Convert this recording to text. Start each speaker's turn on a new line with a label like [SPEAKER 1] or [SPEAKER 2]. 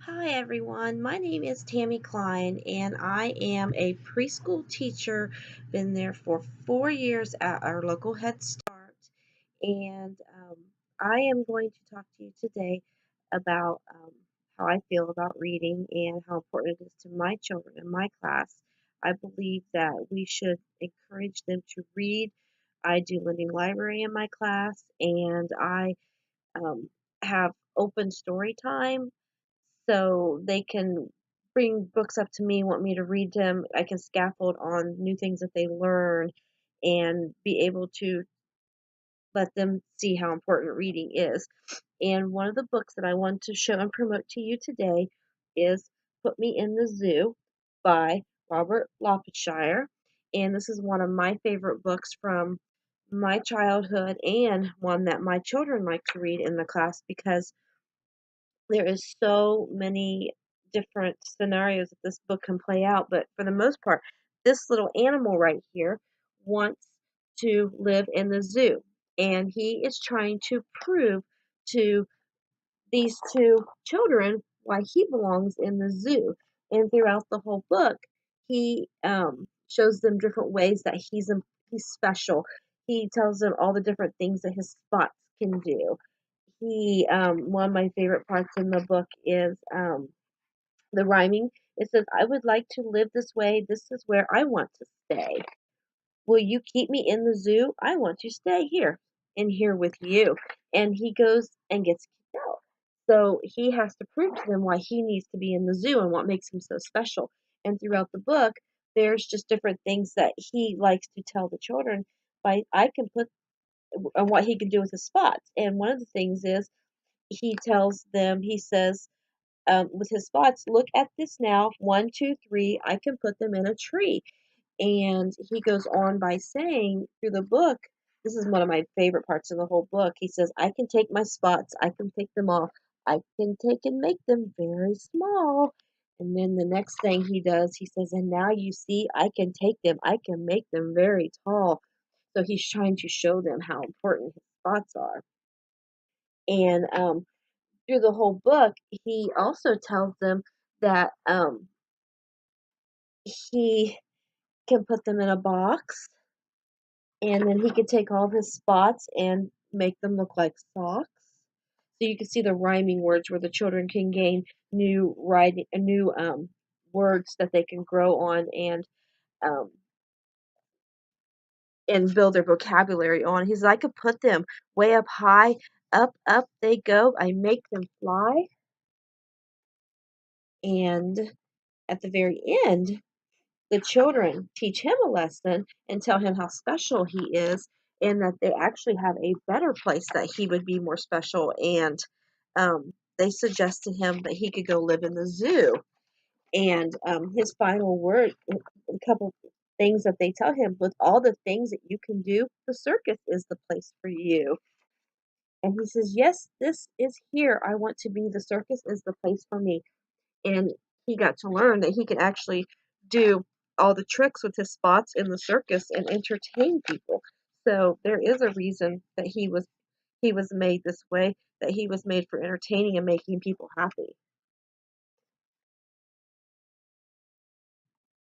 [SPEAKER 1] Hi everyone, my name is Tammy Cline and I am a preschool teacher. Been there for 4 years at our local Head Start, and I am going to talk to you today about how I feel about reading and how important it is to my children in my class. I believe that we should encourage them to read. I do lending library in my class, and I um, have open story time so they can bring books up to me, want me to read them. I can scaffold on new things that they learn and be able to let them see how important reading is. And one of the books that I want to show and promote to you today is Put Me in the Zoo by Robert Lopetshire. And this is one of my favorite books from my childhood and one that my children like to read in the class because there is so many different scenarios that this book can play out, but for the most part, this little animal right here wants to live in the zoo, and he is trying to prove to these two children why he belongs in the zoo. And throughout the whole book, he shows them different ways that he's special. He tells them all the different things that his spots can do. He One of my favorite parts in the book is the rhyming. It says, "I would like to live this way. This is where I want to stay. Will you keep me in the zoo? I want to stay here in here with you." And he goes and gets kicked out. So he has to prove to them why he needs to be in the zoo and what makes him so special. And throughout the book, there's just different things that he likes to tell the children by I can put and what he can do with his spots. And one of the things is he tells them, he says, with his spots, "Look at this now. One, two, three. I can put them in a tree." And he goes on by saying through the book, this is one of my favorite parts of the whole book. He says, "I can take my spots, I can pick them off, I can take and make them very small." And then the next thing he does, he says, "And now you see, I can take them, I can make them very tall." So he's trying to show them how important his spots are. And through the whole book, he also tells them that he can put them in a box, and then he can take all of his spots and make them look like socks. So you can see the rhyming words where the children can gain new words that they can grow on um, and build their vocabulary on. He's like, "I could put them way up high, up they go. I make them fly." And at the very end, the children teach him a lesson and tell him how special he is, and that they actually have a better place that he would be more special. And they suggest to him that he could go live in the zoo. And his final word, a couple things that they tell him, with all the things that you can do, the circus is the place for you. And he says, "Yes, this is here. I want to be. The circus is the place for me." And he got to learn that he could actually do all the tricks with his spots in the circus and entertain people. So there is a reason that he was made this way, that he was made for entertaining and making people happy.